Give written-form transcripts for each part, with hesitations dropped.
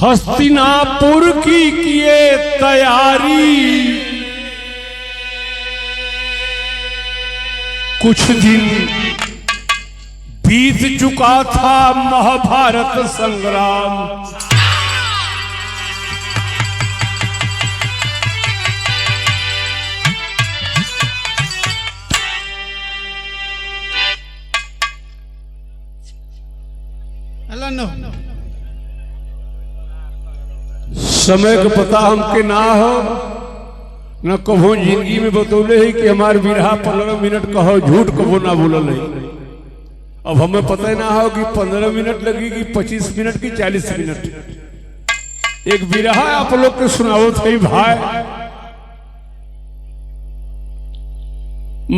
हस्तिनापुर की किए तैयारी, कुछ दिन बीत चुका था महाभारत संग्राम। समय का पता हमके ना हो न कहो जिंदगी में बतौले है कि हमार बिरहा 15 मिनट कहो, झूठ कहो ना बोलल है। अब हमें पता ना हो कि 15 मिनट लगी कि 25 मिनट की 40 मिनट। एक बिरहा आप लोग के सुनाओ थे भाई।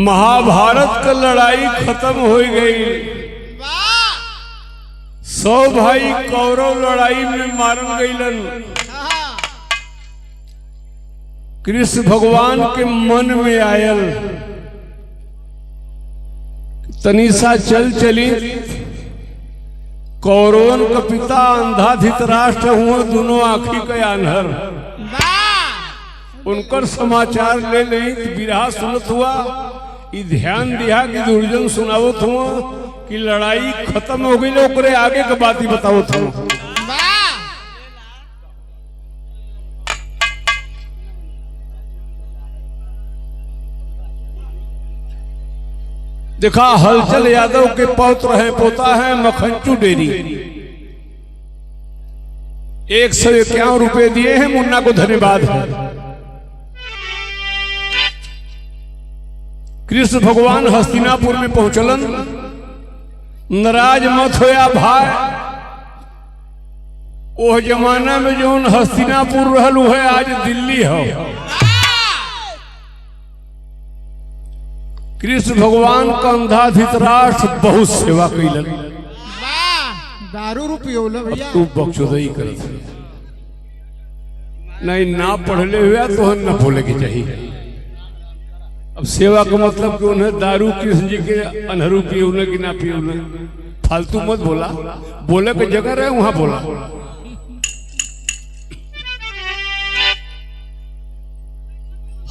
महाभारत का लड़ाई खत्म हो गई। 100 भाई कौरव लड़ाई में मारल गईलन। कृष्ण भगवान के मन में आयल तनिषा चली। कौरवन का पिता अंधा धृतराष्ट्र हुए, दोनों आंखी के आन्हर। उनकर समाचार ले ली, बिरहा सुनत हुआ। ई ध्यान दिया कि दुर्जन सुनावत हुआ कि लड़ाई खत्म हो गई, ओकरे आगे के बात ही बतावत हुआ। देखा हलचल यादव के पौत्र हैं, पोता है मखनचू डेरी। 151 रुपए दिए हैं, मुन्ना को धन्यवाद है। कृष्ण भगवान हस्तिनापुर में पहुंचलन। नाराज मत होया भाई, ओह जमाना में जो हस्तिनापुर रहल है आज दिल्ली हो। कृष्ण भगवान का अंधा धृतराष्ट्र बहुत सेवा कैलन। दारू रुपये भैया तू बख्शोदई कर नहीं, ना पढ़ले हुआ तो न बोले के चाहिए। अब सेवा का मतलब कि उन्हें दारू कृष्ण जी के अनहरू पिए उन्हें कि ना पिए उन्हें। फालतू मत बोला, बोले के जगह रहे वहां बोला।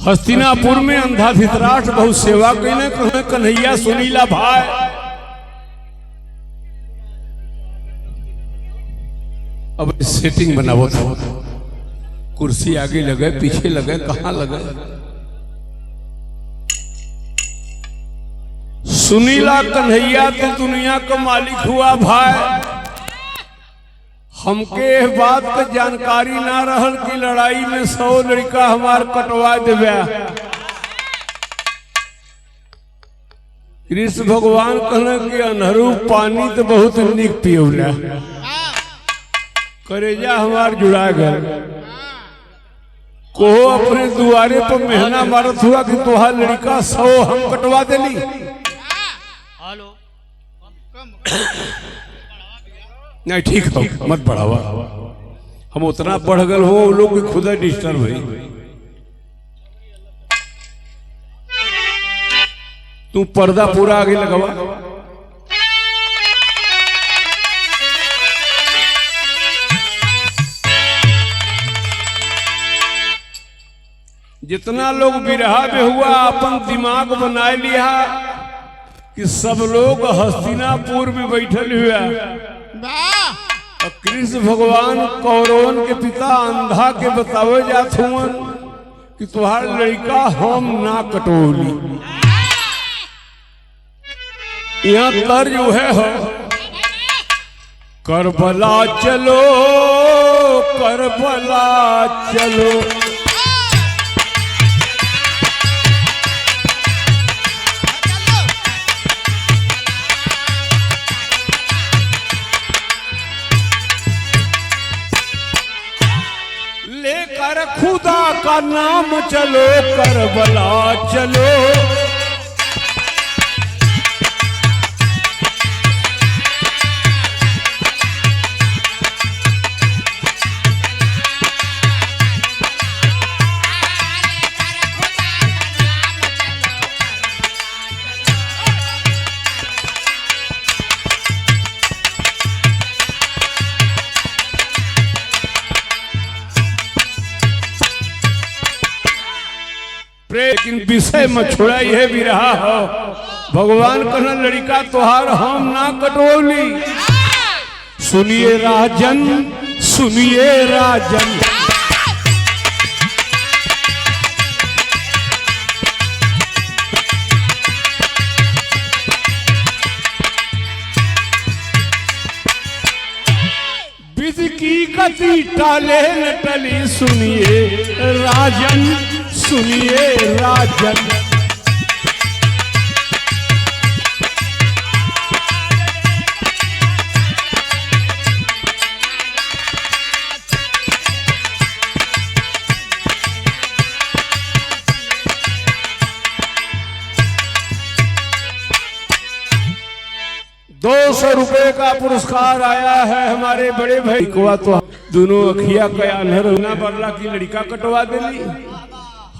हस्तिनापुर में अंधा धृतराष्ट्र बहुत सेवा कैले। कहे कन्हैया सुनीला भाई। अब सेटिंग बनावो था, कुर्सी आगे लगे पीछे लगे कहां लगे। सुनीला कन्हैया तो दुनिया का मालिक हुआ भाई। हमके बात का जानकारी ना रहल कि लड़ाई में 100 लड़का हमार कटवा देवे। कृष्ण भगवान कहने कि अनहरू पानी तो बहुत निक पियोला। करेजा हमार जुड़ा गल। को अपने दुआरे पर मेहना मारत हुआ कि तोहार लड़का 100 हम कटवा देली। नहीं ठीक हो, मत बढ़ावा। हम उतना बढ़ गए हो, लोग भी खुदा डिस्टर्ब हुई। तू पर्दा पूरा आगे लगवा। जितना लोग बिरहा में हुआ अपन दिमाग बना लिया कि सब लोग हस्तिनापुर में बैठल हुआ। कृष्ण भगवान कौरवन के पिता अंधा के बतावे जात हुआ कि तुम्हार लड़का हम ना कटोली। यहाँ तर्ज है हो, करबला चलो करबला चलो। लेकर खुदा का नाम चलो करबला चलो। लेकिन विषय में छोड़ाई है बिरहा हो। भगवान कहना लड़का तोहार हम ना कटोली। सुनिए राजन, सुनिए राजन, विधि की गति टाले न टली। सुनिए राजन, सुनिए राजन, ₹200 का पुरस्कार आया है हमारे बड़े भाई को। तो दोनों अखिया का अनहर होना बरला की लड़का कटवा देली।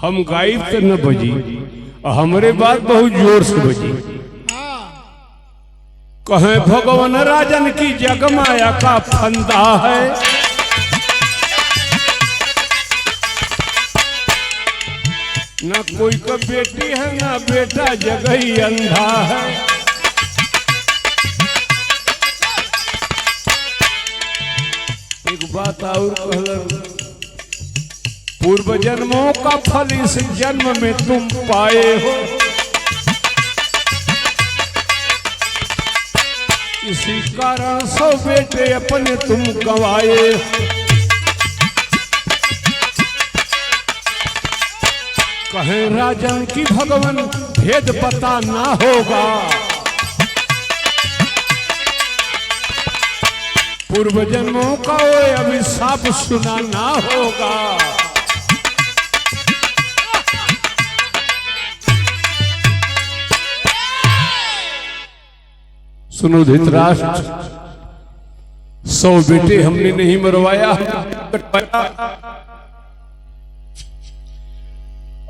हम गायब तो न बजी और हमारे बात बहुत जोर से बजी। कहे भगवान राजन की जगमाया का फंदा है। न कोई का बेटी है न बेटा, जगह ही अंधा है। एक बात और कहलन, पूर्व जन्मों का फल इस जन्म में तुम पाए हो। इसी कारण 100 बेटे अपने तुम गंवाए। कहें राजन की भगवान भेद पता ना होगा। पूर्व जन्मों का वो अभिशाप सुना ना होगा। सुनो धृतराष्ट्र, 100 बेटे हमने नहीं मरवाया।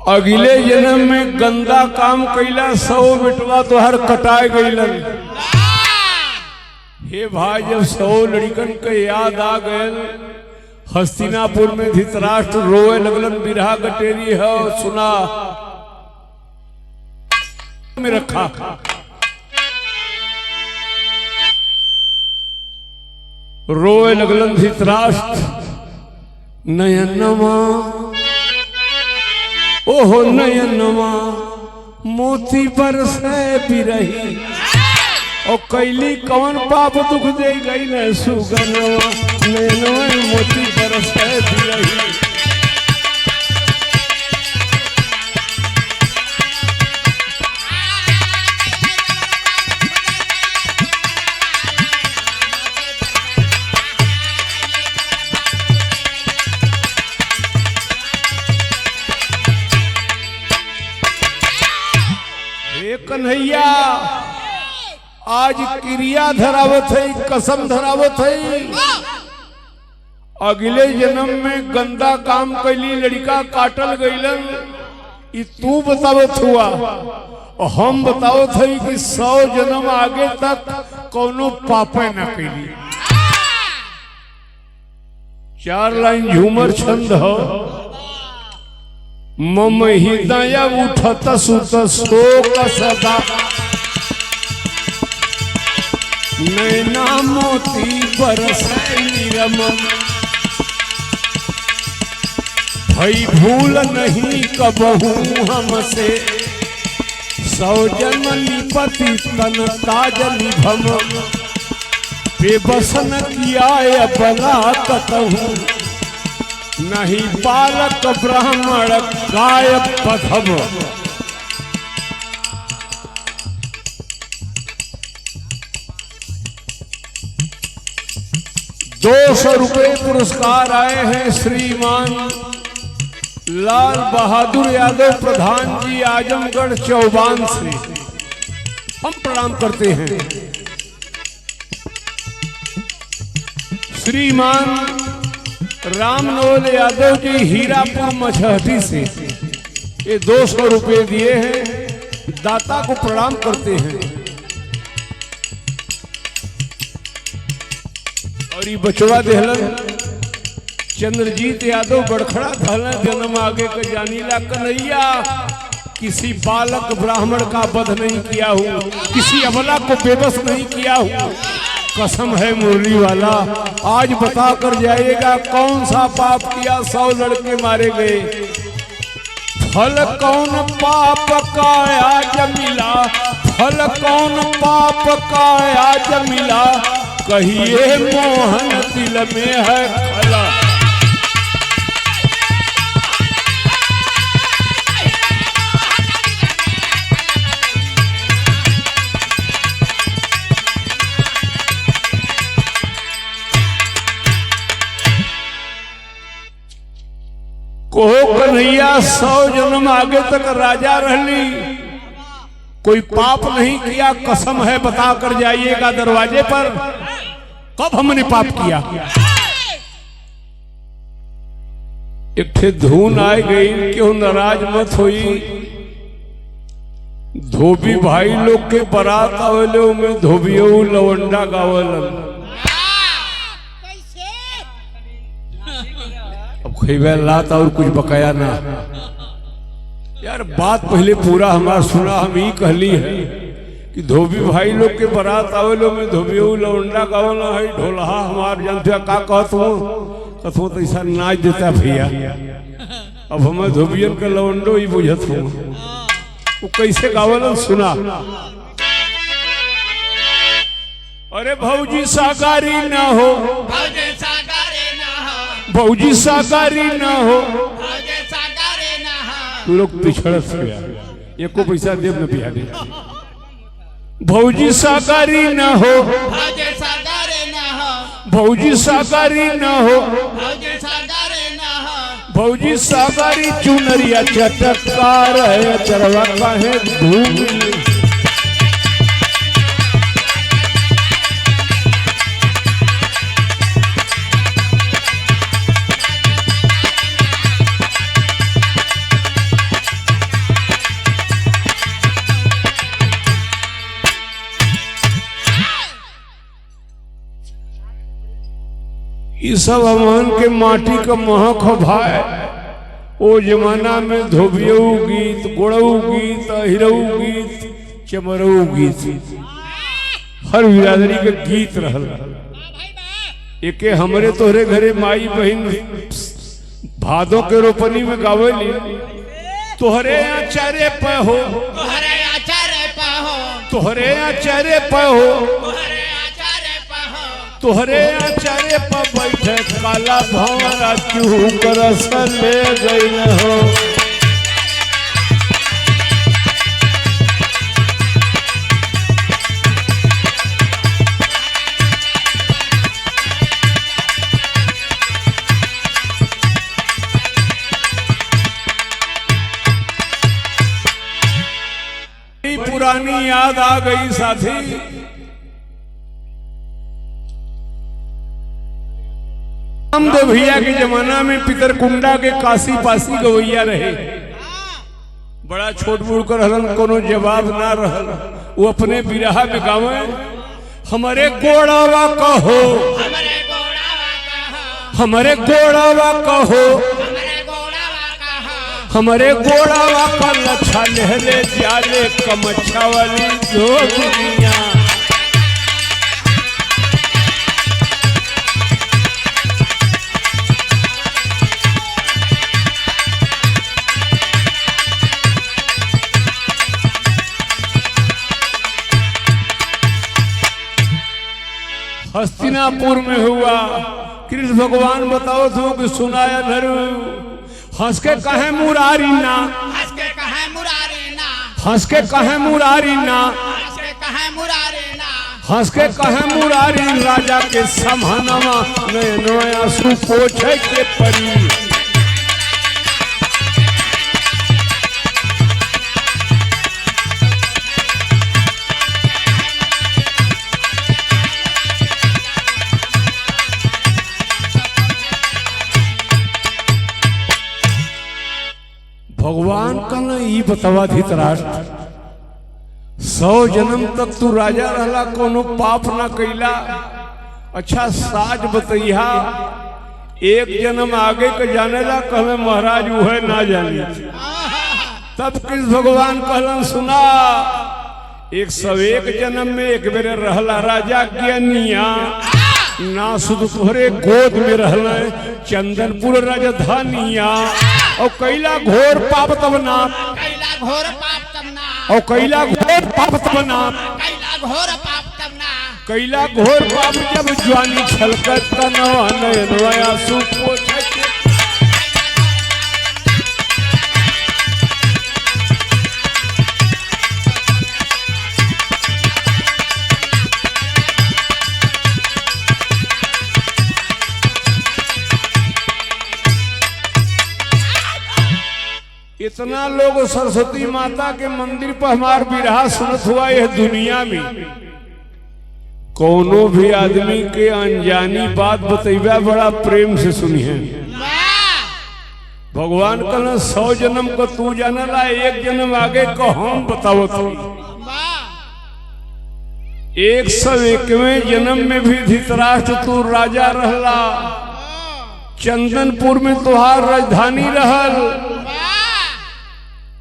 अगले जन्म में गंदा काम कैला, 100 बेटवा तो हर कटाए गईलन। हे भाई, जब 100 लड़कन के याद आ गए, हस्तिनापुर में धृतराष्ट्र रोए लगलन। बिरहा गटेरी है सुना में रखा। रोए लगलन धृतराष्ट्र, नयनमा ओहो नयनमा मोती बरसे बिरही। और कैली कौन पाप दुख दे गई न सुगनवा, नयनवा मोती बरसे बिरही। कन्हैया आज क्रिया धरावत है, कसम धरावत है। अगले जन्म में गंदा काम कैली, लड़का काटल गईलन। तू बतावत हुआ और हम बतावत है कि 100 जन्म आगे तक कोनो पापे न कैली। 4 लाइन झूमर छंद हो। मम हृदय उठत सुत शोक सदा, नैना मोती बरसै निरमम। भई भूल नहीं कबहू हमसे, 100 जन्म निपति तन ताज निभम। बेबसन किया बला कतहू, नहीं बालक ब्राह्मण गाय पथम। 200 रुपये पुरस्कार आए हैं श्रीमान लाल बहादुर यादव प्रधान जी, आजमगढ़ चौबान से। हम प्रणाम करते हैं। श्रीमान रामनोल यादव जी हीरापुर मछहटी से ये 200 रुपये दिए हैं। दाता को प्रणाम करते हैं। और ये बचवा देहलन चंद्रजीत यादव बड़खड़ा धलन जन्म आगे का जानीला कन्हैया किसी बालक ब्राह्मण का वध नहीं किया हूँ, किसी अबला को बेबस नहीं किया हूँ। कसम है मुरली वाला, आज बता कर जाइएगा कौन सा पाप किया 100 लड़के मारे गए। फल कौन पाप का आज मिला, फल कौन पाप का आज मिला, कहिए मोहन दिल में है खला। कोहो कन्हैया 100 जन्म आगे तक राजा रहली, कोई पाप नहीं किया। कसम है बता कर जाइएगा दरवाजे पर, कब हमने पाप किया। एक ठे धुन आ गई, क्यों नाराज मत होई। धोबी भाई लोग के बारात आवेले में धोबियो लवंडा गावलन। खैबे लात और कुछ बकाया ना। यार बात पहले पूरा हमारा सुना, हम ही कहली है कि धोबी भाई लोग के बारात आवेलो में धोबियो लवंडा गावना है। ढोलहा हमार जानते का कहतू तो ऐसा नाच देता भैया। अब हमें धोबियन का लवंडो ही बुझत हूँ, वो कैसे गावलन सुना। अरे भौजी सागारी ना हो, भौजी सागारी ना हो, लोग पिछड़त गया, एको पैसा देव न पिया दे। भौजी सागारी ना हो, भौजी सागारी ना हो, भौजी सागारी चुनरिया चटकार है, चरवा काहे धूम। ये सब अमन के माटी का महक भाई। ओ जमाना में धोबियऊ गीत, गोड़ऊ गीत, हिरऊ गीत, चमरऊ गीत, हर बिरादरी के गीत रहल। एके हमरे तोहरे घरे माई बहन भादों के रोपनी में गावेली, तोहरे आचार्य पे हो, तोहरे आचार्य पे हो, तोहरे आचार्य पे हो, तोहरे आचार्य पर बैठे काला भंवरा चूह करस ले गई हो। पुरानी याद आ गई साथी। रामदेव भैया के जमाना में पितरकुंडा के काशी पासी गवैया रहे। बड़ा छोट बूढ़ कर हलन, कोनो जवाब ना रहल। वो अपने बिरहा में गावे, हमारे गोड़ावा कहो, हमारे गोड़ावा कहो, हमारे गोड़ावा का लच्छा लहले जाले कमच्छा वाली जोगिया। हस्तिनापुर में हुआ। कृष्ण भगवान बताओ तो कि सुनाया नरु, हंस के कहे मुरारी ना, हंस के कहे मुरारी ना, हंस के कहे मुरारी ना, हंस के कहे मुरारी ना, हंस के कहे मुरारी राजा के समहनवा नयनो आंसू पोछे के परी। भगवान का न ई बतावा धृतराष्ट्र, 100 जन्म तक तू राजा रहला, कोनो पाप ना कैला। अच्छा साज बतैया, एक जन्म आगे के जानेला कहले महाराज उहे ना जानी। तब कृष्ण भगवान कहलन सुना 101 जन्म में एक बेर रहला राजा ज्ञानिया ना सुध तोहरे गोद में रहला चंदनपुर राजधानिया और कैला घोर पाप तब ना और कैला घोर पाप तब ना कैला घोर पाप जब ज्वानी छलकत तनवा नयनवा सुपोछ इतना लोग सरस्वती माता के मंदिर पर हमार विरहा सुनत हुआ यह दुनिया में कोनो भी आदमी के अनजानी बात बतैबा बड़ा प्रेम से सुनी है। भगवान कहना 100 जन्म को तू जानला 1 जन्म आगे को हम बताओ तो 101वें जन्म में भी धृतराष्ट्र तू राजा रहला चंदनपुर में तुहार राजधानी रहल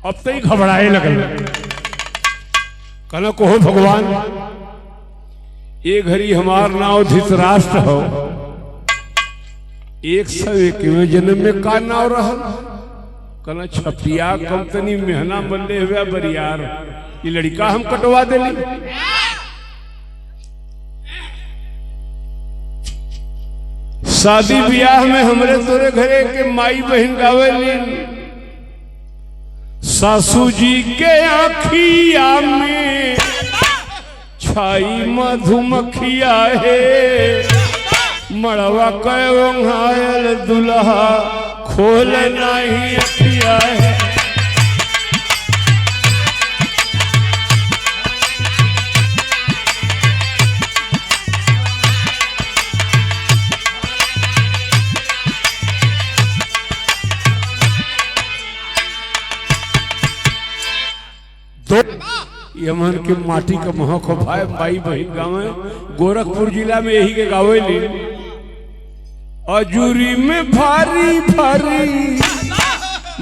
अब तो ही घबराए लगल कहना को हो भगवान ये घड़ी हमार नाव धृतराष्ट्र हो 101वें जन्म में का नाव रहल कहना छपिया कंपनी मेहना बल्ले हुआ बरियार ये लड़का हम कटवा देली शादी ब्याह में हमरे तोरे घरे के माई बहन गावेली सासू जी के आँखिया में छाई मधुमक्खिया है मड़वा कल दुल्हा खोल नहीं अखिया है यमन के माटी का महक हो भाई भाई बहन गाँव गोरखपुर जिला में यही के गाँव ली अजूरी में भारी भारी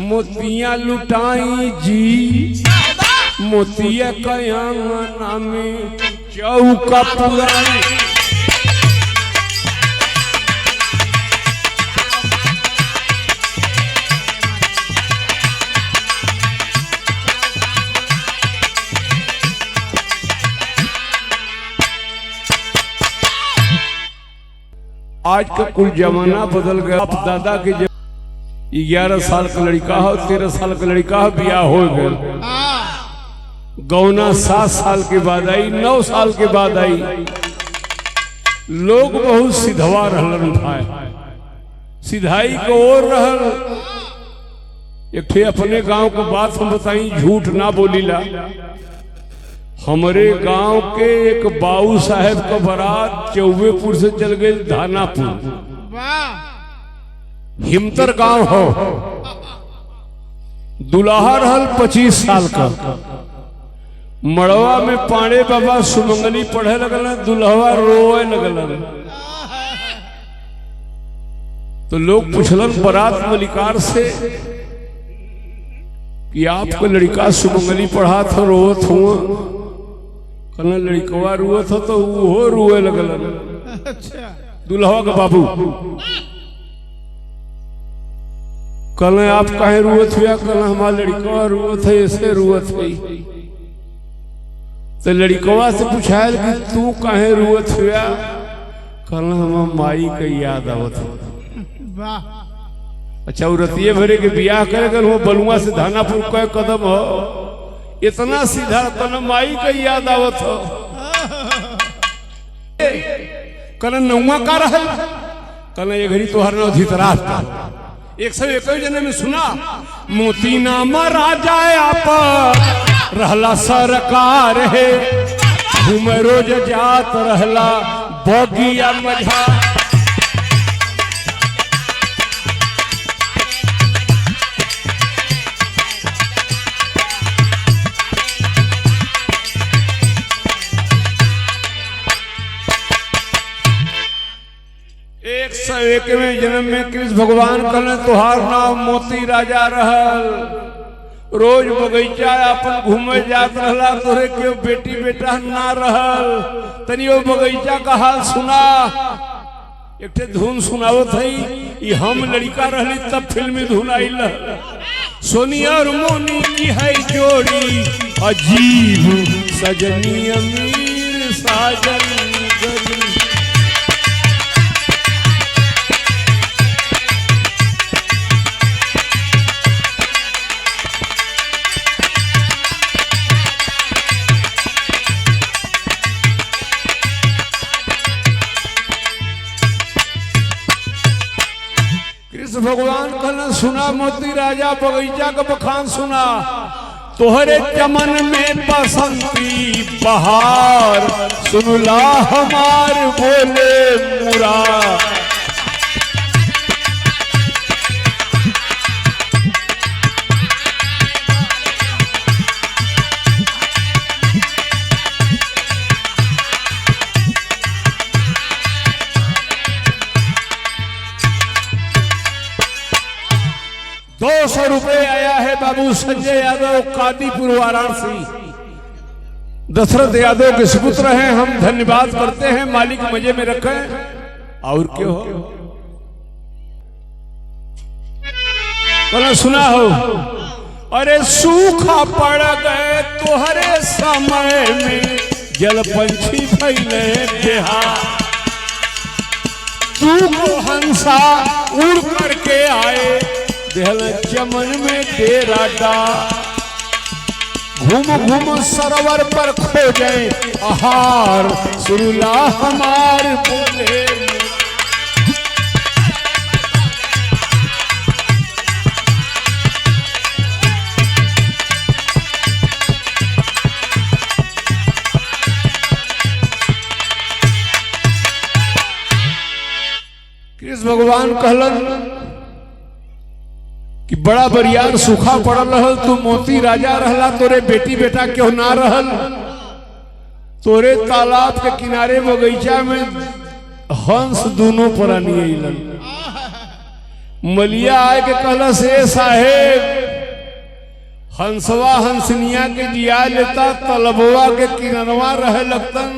मोतियां लुटाई जी मोतिया कयांगना में चौका पुराई आज का कुल जमाना बदल गया। आप दादा के 11 साल का लड़का हो 13 साल का लड़का हो ब्याह हो गया गौना 7 साल के बाद आई 9 साल के बाद आई लोग बहुत सिधवा रहलन उठाए सिधाई को और रहल एक ठे अपने गांव को बात हम बताई झूठ ना बोलीला हमारे गांव के एक बाबू साहब का बारात चौबेपुर से चल गए धानापुर हिमतर गांव हो दुल्हा रहल 25 साल का मड़वा में पांडे बाबा सुमंगली पढ़े लगल दुल्हवा रोए लगल तो लोग पूछलन बारात मलिकार से कि आपको लड़का सुमंगली पढ़ा था रोत हुआ कहना लड़कवा रुआ था तो वो रुए लगल दुल्हा का बाबू कहना आप कहे रुअत हुआ कहना हमारा लड़कवा रुअत है ऐसे रुअत है तो लड़कवा से पूछायल कि तू कहे रुअत हुआ कहना हम माई का याद आवत है अच्छा रतिये भरे के बियाह करे वो बलुआ से धानापुर का कदम हो इतना सीधा तन माई का याद आवत हो कल नौवा का रहल कल ये घड़ी तोहर न धृतराष्ट्र 101 जन्म में सुना मोती नामा राजा आप रहला सरकार है घूम रोज जात रहला बगिया मझा एक में जन्म में कृष्ण भगवान कहने तुहार नाम मोती राजा रहल रोज बगीचा अपन घूमे जात रहला, तोरे क्यों बेटी बेटा ना रहल, तनी वो बगीचा का हाल सुना। एक ठे धुन सुनावत है, हम लड़का रहली तब फिल्मी धुन आइल। सोनिया और मोनी की है जोड़ी, अजीब सजनी अमीर साजन गजनी। कृष्ण भगवान कहना सुना मोती राजा बगीचा का बखान सुना। तोहरे चमन में बसंती बहार, सुनला हमार बोले मुरा। 200 रुपए आया है बाबू संजय यादव कादीपुर वाराणसी। दशरथ यादव के सुपुत्र हैं, हम धन्यवाद करते हैं, मालिक मजे में रखें। और क्यों हो बोला सुना हो, अरे सूखा पड़ गए तोहरे समय में, जल पंछी फैले बिहार। तू को हंसा उड़ करके आए, देहल चमन में डेरा डा। घूम घूम सरोवर पर खो जाए आहार, सुरला हमार बोले। कृष्ण भगवान कहलन कि बड़ा बरियार सूखा पड़ल रहल, तू मोती राजा रहला, तोरे बेटी बेटा क्यों ना रहल। तोरे तालाब के किनारे बगीचा में हंस दोनों प्राणी अइलन। मलिया आए के कहला से साहेब, हंसवा हंसनिया के जिया लेता, तलबवा के किनरवा रहे लगतन,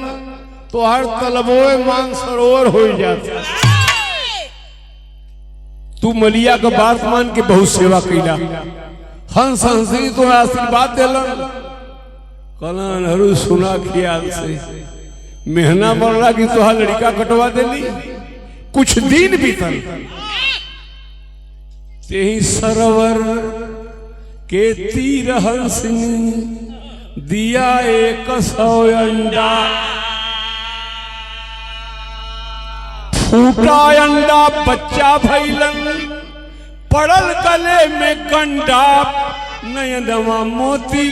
तो हर तलबोए मान सरोवर हो जाता। तू मलिया का बात मान के बहुत सेवा कैला। हंस हंसी तो आशीर्वाद दिलन। कलन हरू सुना ख्याल से, मेहना मरला की तो लड़का कटवा देली। कुछ दिन बीतल, तेही सरोवर के तीर हंसनी दिया 100 अंडा। फूटा अंडा बच्चा भैलन, पड़ल गले में कंडा। नयनवा मोती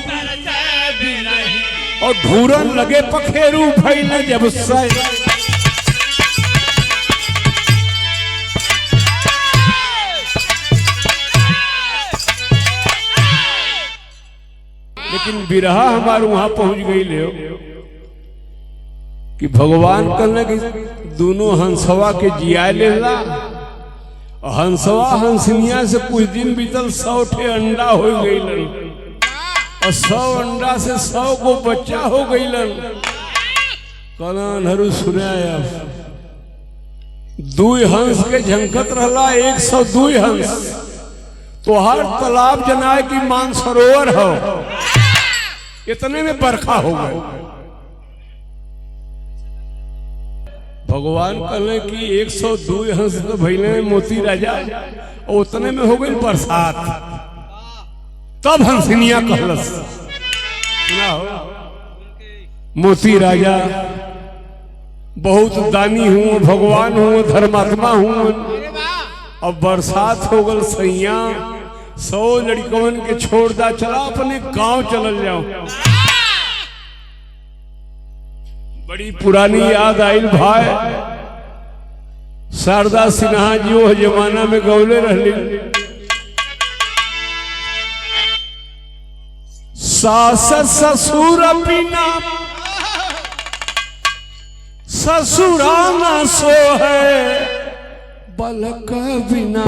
और ढूरन लगे पखेरू भैल जब से। लेकिन बिरहा हमारे वहां पहुंच गई ले कि भगवान कहने कि दोनों हंसवा के जिया लेला। हंसवा हंसनिया से कुछ दिन बीतल, 100 ठे अंडा हो गई, और 100 अंडा से 100 को बच्चा हो गई। कलन हरू सुनाया, 2 हंस के झंकत रहला, 102 हंस। तो हर तालाब जनाए की मानसरोवर हो, इतने में बरखा हो गए। भगवान कहले कि 102 हंस तो भैले मोती राजा, और उतने में हो गई बरसात। तब हंसनिया कहलस, सुना हो, मोती राजा बहुत दानी हूँ, भगवान हूँ, धर्मात्मा हूँ। अब बरसात हो गल सैया, 100 लड़कवन के छोड़ दा, चला अपने गांव चल जाओ। बड़ी पुरानी याद आइल भाई, शारदा सिन्हा जी वो जमाना में गौले रहली। सास ससुर बिना ससुराना सो है, बलक बिना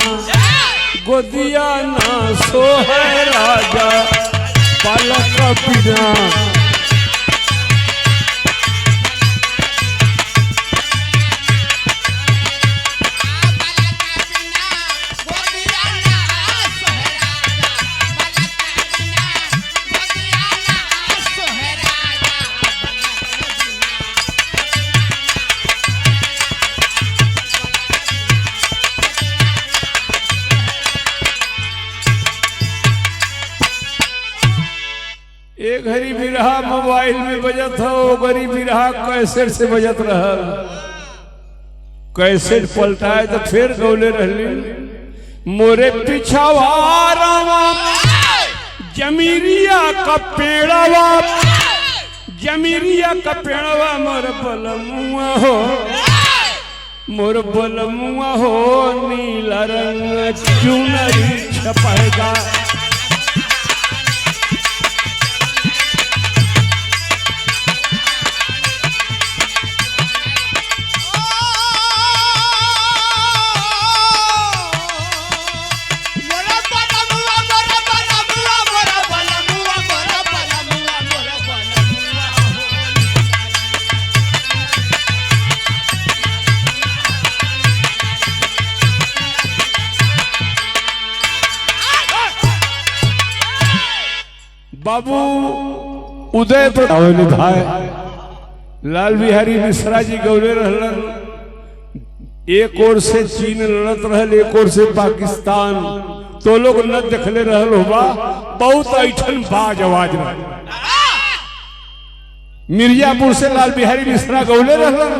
गोदिया ना सो है राजा पलक बिना। एक घड़ी बिरहा मोबाइल में बजत हो, घड़ी बिरहा कैसेट से बजत रहल। कैसेट पलटाए तो फिर गौले रहली, मोरे पिछवारा जमीरिया का पेड़वा, जमीरिया का पेड़वा मोर बलमुआ हो, मोर बलमुआ हो नीला रंग चुनरी छपाएगा। बाबू उदय भाई लाल बिहारी मिश्रा जी गौले रहलन। एक ओर से चीन लड़त रहल, एक ओर से पाकिस्तान, तो लोग न देखले रहल होबा। बहुत ऐठन बाज आवाज रहा। मिर्जापुर से लाल बिहारी मिश्रा गौले रहलन,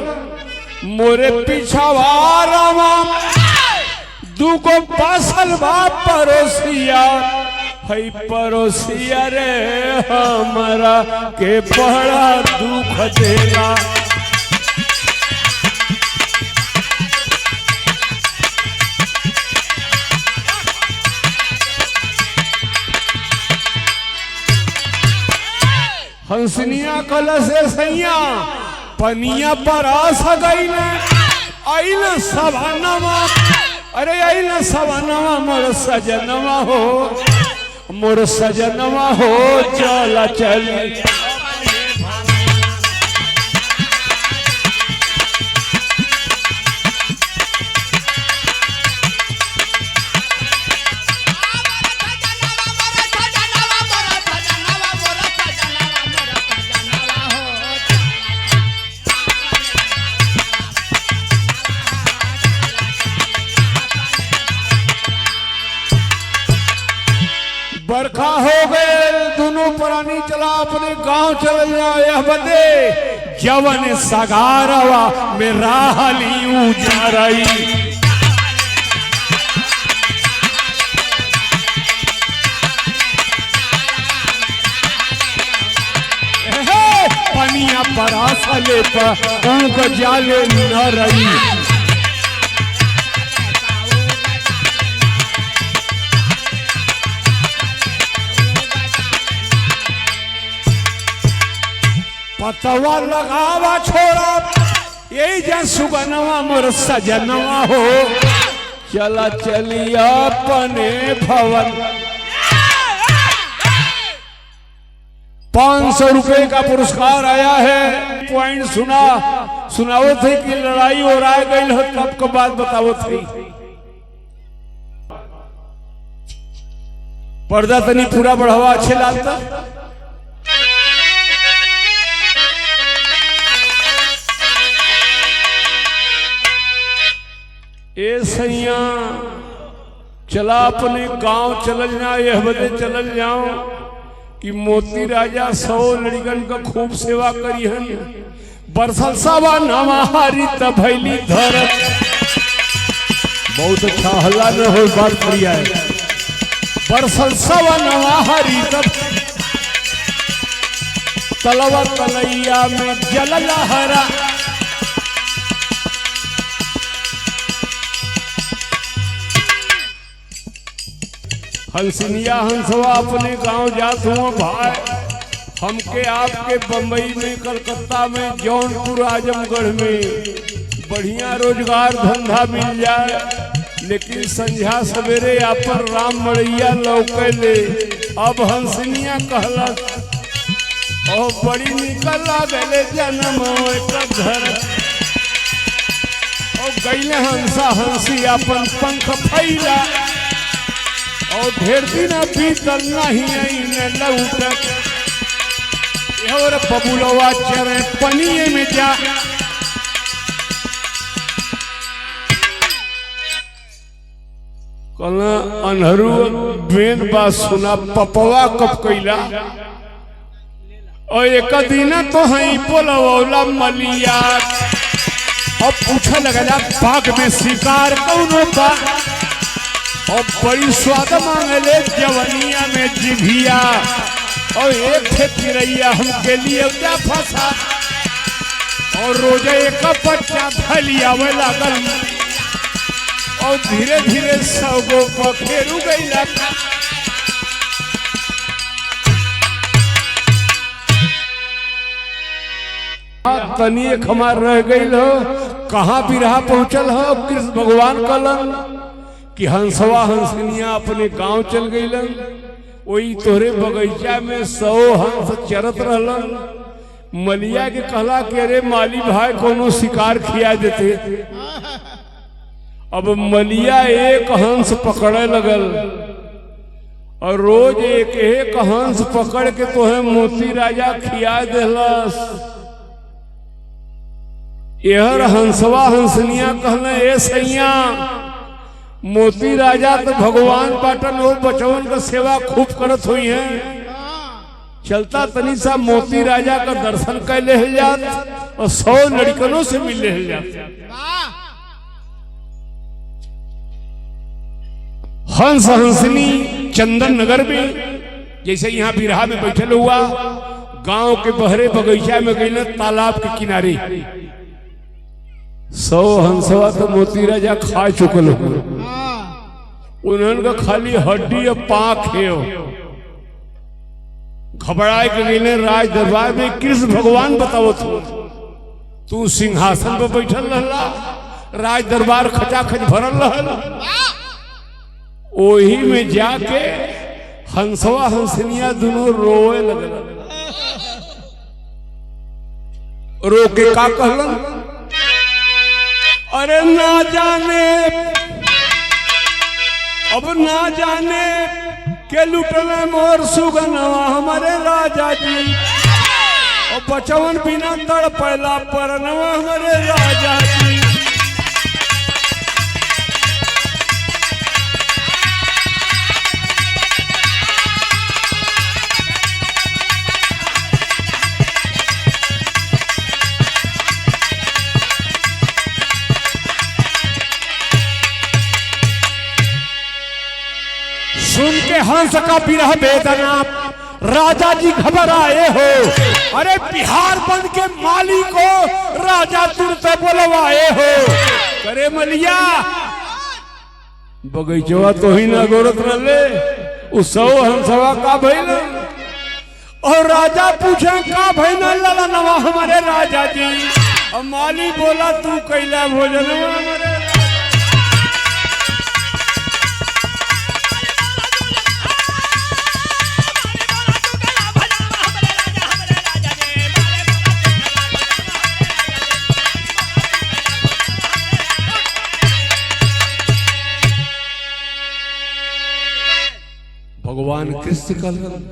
मोरे पिछवारा दूगो पासल बा पड़ोसिया, हई पड़ोसिया रे हमारा के बड़ा दुख देला। हंसनिया कल से सैया पनिया पर आ सगई आइल सवानवा, अरे आइल सवानवा मोर सजनवा हो, मोर सजनवा हो चला चली। बरखा हो गए दोनों प्राणी चला अपने गांव चल जाए बदे, जवन सगारवा में राहली उजारई। पनिया परासले पर ऊँग जाले न रही। पतवा लगावा छोड़ा यही जन सुगनवा मोर सजनवा हो, चला चलिया अपने भवन। 500 रुपए का पुरस्कार आया है। पॉइंट सुनाओ थे कि लड़ाई हो रहा है गई हो, तब को बात बताओ थी। पर्दा तनी पूरा बढ़ावा अच्छे लागता। ए सैया चला अपने गांव चल जाओ, यह बदे चल जाओ कि मोती राजा 100 लड़कन का खूब सेवा करी हन। बरसल सवा नवाहारी तभैली धरत। बहुत अच्छा हल्ला न हो, बात बढ़िया है। बरसल सवा नवाहारी तब तलवा तलैया में जल लहरा। हंसनिया हंसवा अपने गांव जात हुआ भाई, हमके आपके बम्बई में, कलकत्ता में, जौनपुर, आजमगढ़ में बढ़िया रोजगार धंधा मिल जाए। लेकिन संझा सवेरे पर राम मड़ैया लौकले। अब हंसनिया कहलस ओ बड़ी निकल लागले जन्म का घर। और गईले हंसा हंसी अपन पंख फैला और ढेर दिन बीतल नहीं आईने लौटक। और बबुलवा चरे पनिए में जा कल अनहरू बेन बात सुना पपवा कब कैला। और एक दिन तो हई बोलवला मलिया। अब पूछे लगला बाग में शिकार कौनो बा। और बड़ी स्वाद मांगले जवनिया में जिभिया। और एक थे चिड़ैया हमके लिए क्या फंसा। और रोज एक बच्चा फैलियावे लागल। और धीरे धीरे 100 गो पखेरु गईला। तनी एक हमार रह गई हो। कहाँ बिरहा पहुंचल हो कृष्ण भगवान कलन कि हंसवा हंसनिया अपने गांव चल गईलन। वही तोहरे बगीचा में 100 हंस चरत रहलन। मलिया के कहला कि अरे माली भाई कोनो शिकार खिया देते। अब मलिया एक हंस पकड़े लगल। और रोज एक हंस पकड़ के तोहे मोती राजा खिया देलस। यहर हंसवा हंसनिया कहना ए सैया मोती राजा तो भगवान बाटन हो बचवन का सेवा खूब करत हुई है। चलता तनी सा मोती राजा का दर्शन कर ले जात और 100 लड़कनों से मिल ले जात। हंस हंसनी चंदन नगर में जैसे यहाँ बिरहा में बैठल हुआ गांव के बहरे बगीचा में गई तालाब के किनारे 100 हंसवा तो मोती राजा खा चुकल हो। उन्होंने खाली हड्डी और पांख है। घबराए के गई राज दरबार में कृष्ण भगवान बताओ तू सिंहासन पर बैठल रहला। राज दरबार खचाखच भरल रहल। वही में जाके हंसवा हंसनिया दोनों रोए लगल। रो के का कहलन अरे ना जाने अब ना जाने के लुटले मोर सुगनवा हमारे राजा जी। और बचवन बिना तड़पैला परनवा हमारे राजा जी। सुन के हंस का बिरह वेदना राजा जी घबराए हो। अरे बिहार बन के माली को राजा तुरंत बोलवाए हो। करे मलिया बगीचवा तो ही ना गोरत रले। उस 100 हंसवा का भइल। और राजा पूछे का भइल ललनवा हमारे राजा जी। और माली बोला तू कैला भोजनवा हमारे। भगवान कृष्ण कहलन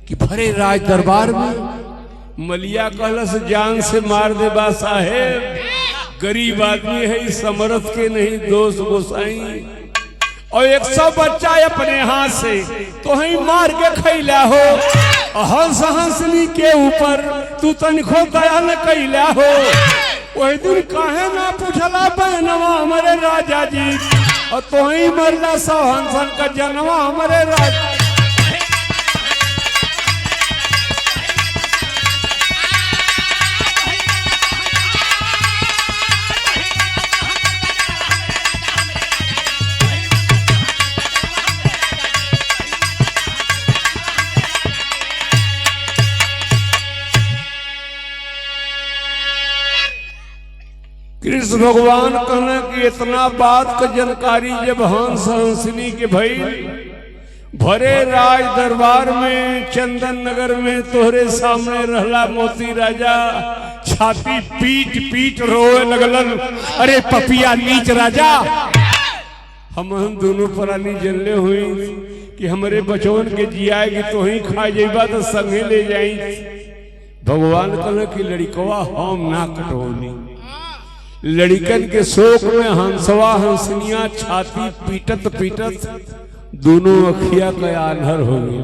कि भरे राज दरबार में मलिया कहलस जान से मार दे बा साहेब। गरीब आदमी है समरथ के नहीं दोस्त गोसाई। और 100 बच्चा अपने हाथ से तो ही मार के खैला हो। हंस हंसनी के ऊपर तू तनिको दया न कैला हो। वही दिन काहे ना पूछला बहनवा हमारे राजा जी। और तो ही मरला 100 हंसन का जनवा हमारे राजा। कृष्ण भगवान कहने की इतना बात का जानकारी जब हंस हंसनी के भई भरे राज दरबार में चंदन नगर में तोहरे सामने रहला मोती राजा छाती पीट पीट रोए लगलन। अरे पपिया नीच राजा, हम दोनों प्राणी जल्ले हुई कि हमारे बचवन के जियाएगी तो ही खा जाइबा तो संगे ले जाई। भगवान कहले कि लड़कवा हम ना कटोनी। लड़कन के शोक में हंसवा हंसनिया छाती पीटत पीटत दोनों अखिया का आंधर हो गई।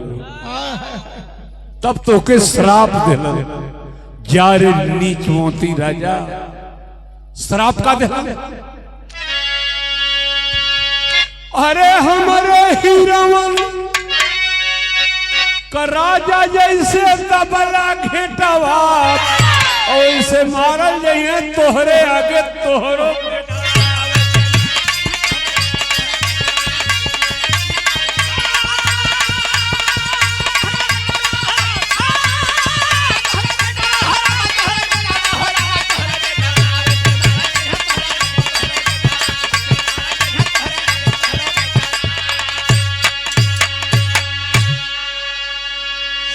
तब तो के श्राप दिलन, जा रे नीच मोती राजा। श्राप का दिलन, अरे हमारे हीरावन का राजा जैसे तबला घेटवा ऐसे मारल जाइए तोहरे आगे तोहरो।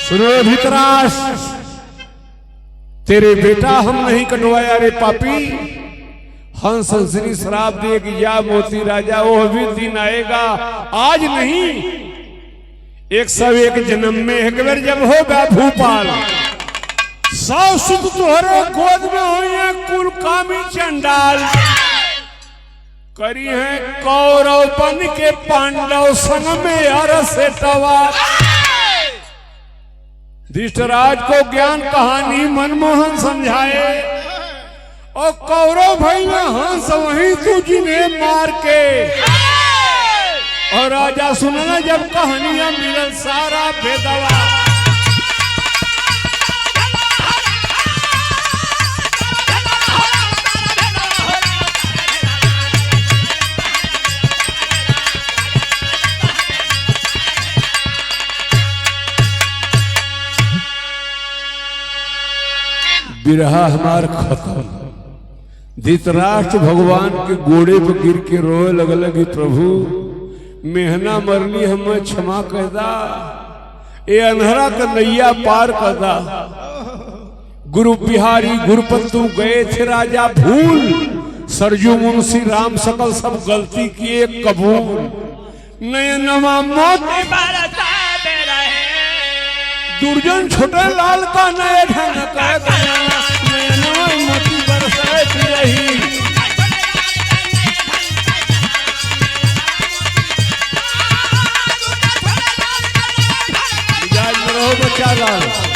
सुनो धृतराष्ट्र, तेरे बेटा हम नहीं कटवाया रे पापी। हंस हंसनी श्राप दिए कि या मोती राजा वो भी दिन आएगा, आज नहीं 101 जन्म में एक बार जब होगा भूपाल 100 सुख तोहरे गोद में हुई कुल कामी चंडाल। करी है कौरव बन के पांडव संग में अरसेटवा। धृतराज को ज्ञान कहानी मनमोहन समझाए और कौरव भाई में हंस वहीं तू जिन्हें मार के। और राजा सुनना जब कहानियां मिलन सारा बेदवा। बिरहा हमार खत्म। धृतराष्ट्र भगवान के गोड़े पर गिर के रोए लगल कि प्रभु मेहना मरनी हमें क्षमा करदा, ये अंधरा का नैया पार करदा। गुरु बिहारी गुरुपंतु गए थे राजा भूल, सरजू मुंशी राम सकल सब गलती किए कबूल। नयनमा मोती दुर्जन छोटे लाल का नए ढंग का मोती बरसाती रही। बचा लाल।